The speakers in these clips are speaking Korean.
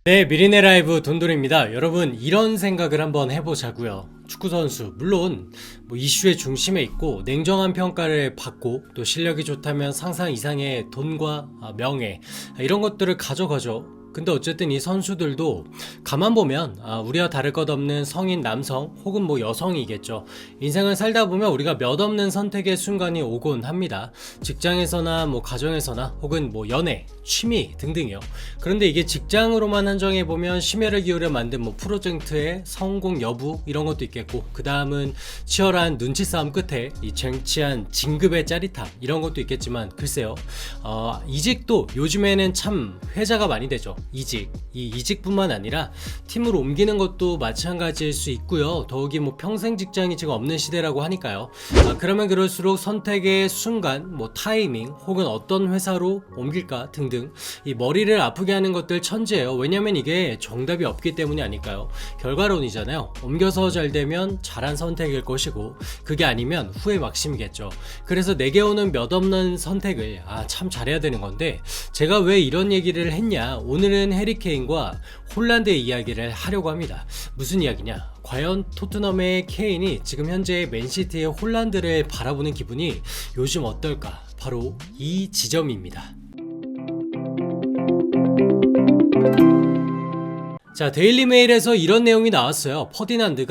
네, 미리네 라이브 돈돌입니다. 여러분, 이런 생각을 한번 해보자고요. 축구선수, 물론 뭐 이슈의 중심에 있고 냉정한 평가를 받고 또 실력이 좋다면 상상 이상의 돈과 명예 이런 것들을 가져가죠. 근데 어쨌든 이 선수들도 가만 보면 우리와 다를 것 없는 성인 남성 혹은 뭐 여성이겠죠. 인생을 살다 보면 우리가 몇 없는 선택의 순간이 오곤 합니다. 직장에서나 뭐 가정에서나 혹은 뭐 연애, 취미 등등이요. 그런데 이게 직장으로만 한정해 보면 심혈을 기울여 만든 뭐 프로젝트의 성공 여부 이런 것도 있겠고, 그 다음은 치열한 눈치 싸움 끝에 이 쟁취한 진급의 짜릿함 이런 것도 있겠지만, 글쎄요, 이직도 요즘에는 참 회자가 많이 되죠. 이 이직뿐만 아니라 팀을 옮기는 것도 마찬가지일 수 있고요. 더욱이 뭐 평생 직장이 지금 없는 시대라고 하니까요. 그러면 그럴수록 선택의 순간, 뭐 타이밍 혹은 어떤 회사로 옮길까 등등 이 머리를 아프게 하는 것들 천재예요. 왜냐면 이게 정답이 없기 때문이 아닐까요? 결과론이잖아요. 옮겨서 잘 되면 잘한 선택일 것이고, 그게 아니면 후회 막심이겠죠. 그래서 내게 오는 몇 없는 선택을 참 잘해야 되는 건데, 제가 왜 이런 얘기를 했냐, 오늘은 해리케인과 홀란드의 이야기를 하려고 합니다. 무슨 이야기냐, 과연 토트넘의 케인이 지금 현재 맨시티의 홀란드를 바라보는 기분이 요즘 어떨까, 바로 이 지점입니다. 자, 데일리메일에서 이런 내용이 나왔어요. 퍼디난드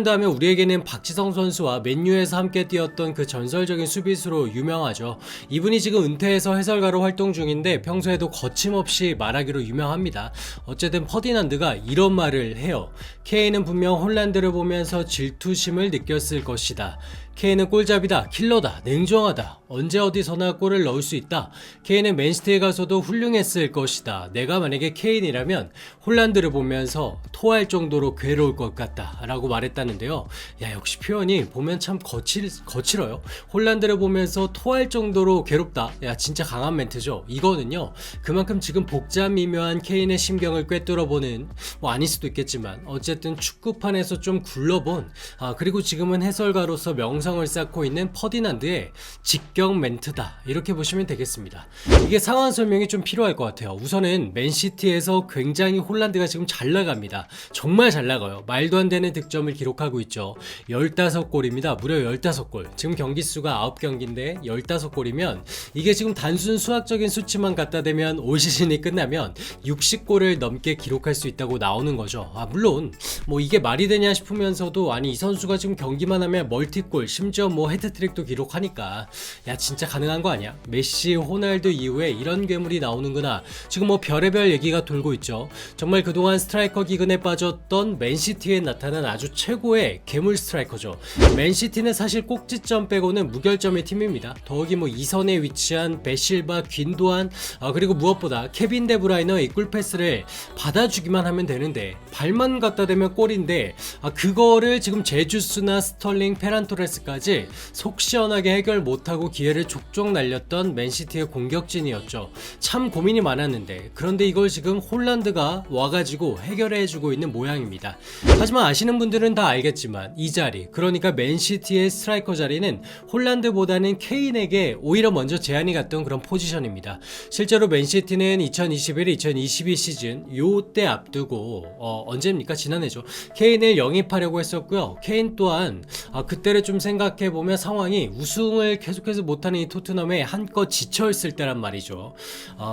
하면 우리에게는 박지성 선수와 맨유에서 함께 뛰었던 그 전설적인 수비수로 유명하죠. 이분이 지금 은퇴해서 해설가로 활동 중인데 평소에도 거침없이 말하기로 유명합니다. 어쨌든 퍼디난드가 이런 말을 해요. 케인은 분명 홀란드를 보면서 질투심을 느꼈을 것이다. 케인은 골잡이다, 킬러다, 냉정하다, 언제 어디서나 골을 넣을 수 있다. 케인은 맨시티에 가서도 훌륭했을 것이다. 내가 만약에 케인이라면 홀란드를 보면서 토할 정도로 괴로울 것 같다 라고 말했다는데요. 역시 표현이 보면 참 거칠어요. 홀란드를 보면서 토할 정도로 괴롭다. 진짜 강한 멘트죠. 이거는요, 그만큼 지금 복잡 미묘한 케인의 심경을 꿰뚫어보는, 뭐 아닐 수도 있겠지만 어쨌든 축구판에서 좀 굴러본, 그리고 지금은 해설가로서 명성을 쌓고 있는 퍼디난드의 직격 멘트다, 이렇게 보시면 되겠습니다. 이게 상황 설명이 좀 필요할 것 같아요. 우선은 맨시티에서 굉장히 홀란드가 지금 잘 나갑니다. 정말 잘 나가요. 말도 안 되는 득점을 기록하고 있죠. 15골입니다. 무려 15골. 지금 경기 수가 9경기인데 15골이면 이게 지금 단순 수학적인 수치만 갖다 대면 올 시즌이 끝나면 60골을 넘게 기록할 수 있다고 나오는 거죠. 물론 뭐 이게 말이 되냐 싶으면서도, 아니 이 선수가 지금 경기만 하면 멀티골, 심지어 뭐 헤트트릭도 기록하니까 진짜 가능한 거 아니야? 메시, 호날두 이후에 이런 괴물이 나오는구나. 지금 뭐 별의별 얘기가 돌고 있죠. 정말 그동안 스트라이커 기근에 빠졌던 맨시티에 나타난 아주 최고의 괴물 스트라이커죠. 맨시티는 사실 꼭지점 빼고는 무결점의 팀입니다. 더욱이 뭐 2선에 위치한 베실바, 귄도안, 그리고 무엇보다 케빈 데브라이너의 꿀패스를 받아주기만 하면 되는데, 발만 갖다 대면 골인데 그거를 지금 제주스나 스털링, 페란토레스까지 속 시원하게 해결 못하고 기회를 족족 날렸던 맨시티의 공격진이었죠. 참 고민이 많았는데, 그런데 이걸 지금 홀란드가 와가지고 해결해주고 있는 모양입니다. 하지만 아시는 분들은 다 알겠지만 이 자리, 그러니까 맨시티의 스트라이커 자리는 홀란드보다는 케인에게 오히려 먼저 제안이 갔던 그런 포지션입니다. 실제로 맨시티는 2021-2022 시즌 요때 앞두고 언제입니까? 지난해죠. 케인을 영입하려고 했었고요. 케인 또한 그때를 좀 생각해보면 상황이 우승을 계속해서 못하는 이 토트넘에 한껏 지쳐있을 때란 말이죠.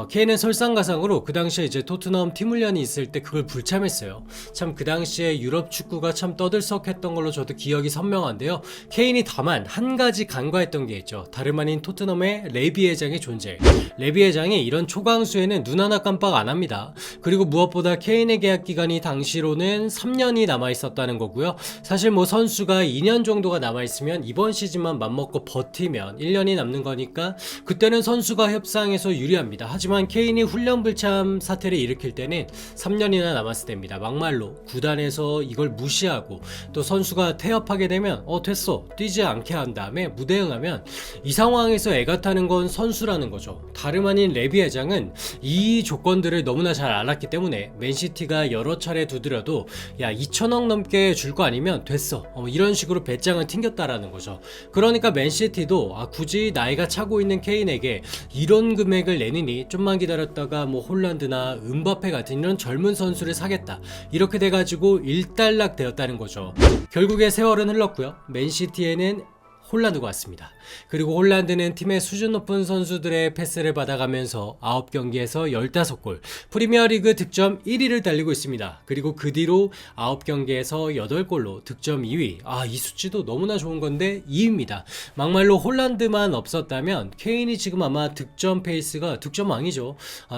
케인은 설상가상으로 그 당시에 이제 토트넘 팀 훈련이 있을 때 그걸 불참했어요. 참 그 당시에 유럽 축구가 참 떠들썩했던 걸로 저도 기억이 선명한데요. 케인이 다만 한 가지 간과했던 게 있죠. 다름 아닌 토트넘의 레비 회장의 존재. 레비 회장이 이런 초강수에는 눈 하나 깜빡 안 합니다. 그리고 무엇보다 케인의 계약 기간이 당시로는 3년이 남아있었다는 거고요. 사실 뭐 선수가 2년 정도가 남아있으면 이번 시즌만 맘먹고 버티면 1년이 남는 거니까 그때는 선수가 협상에서 유리합니다. 하지만 케인이 훈련 불참 사태를 일으킬 때는 3년이나 남았을 때입니다. 막말로 구단에서 이걸 무시하고 또 선수가 태업하게 되면 됐어, 뛰지 않게 한 다음에 무대 응하면 이 상황에서 애가 타는 건 선수라는 거죠. 다름 아닌 레비 회장은 이 조건들을 너무나 잘 알았기 때문에 맨시티가 여러 차례 두드려도 2천억 넘게 줄 거 아니면 됐어, 이런 식으로 배짱을 튕겼다라는 있었다는 거죠. 그러니까 맨시티도 굳이 나이가 차고 있는 케인에게 이런 금액을 내느니 좀만 기다렸다가 뭐 홀란드나 음바페 같은 이런 젊은 선수를 사겠다, 이렇게 돼가지고 일단락 되었다는 거죠. 결국에 세월은 흘렀고요. 맨시티에는 홀란드가 왔습니다. 그리고 홀란드는 팀의 수준 높은 선수들의 패스를 받아가면서 9경기에서 15골, 프리미어리그 득점 1위를 달리고 있습니다. 그리고 그 뒤로 9경기에서 8골로 득점 2위. 이 수치도 너무나 좋은 건데 2위입니다. 막말로 홀란드만 없었다면 케인이 지금 아마 득점 페이스가 득점왕이죠.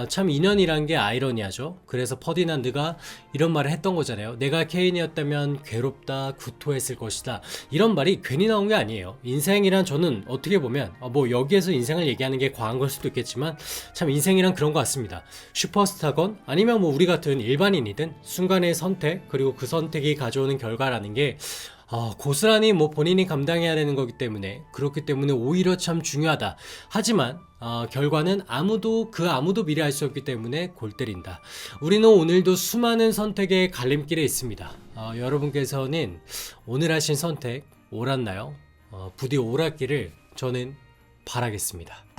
참 인연이란 게 아이러니하죠. 그래서 퍼디난드가 이런 말을 했던 거잖아요. 내가 케인이었다면 괴롭다, 구토했을 것이다. 이런 말이 괜히 나온 게 아니에요. 인생이란, 저는 어떻게 보면 뭐 여기에서 인생을 얘기하는 게 과한 걸 수도 있겠지만 참 인생이란 그런 것 같습니다. 슈퍼스타건 아니면 뭐 우리 같은 일반인이든 순간의 선택, 그리고 그 선택이 가져오는 결과라는 게 고스란히 뭐 본인이 감당해야 되는 거기 때문에, 그렇기 때문에 오히려 참 중요하다. 하지만 결과는 아무도 미리 알 수 없기 때문에 골 때린다. 우리는 오늘도 수많은 선택의 갈림길에 있습니다. 여러분께서는 오늘 하신 선택 옳았나요? 부디 옳았기를 저는 바라겠습니다.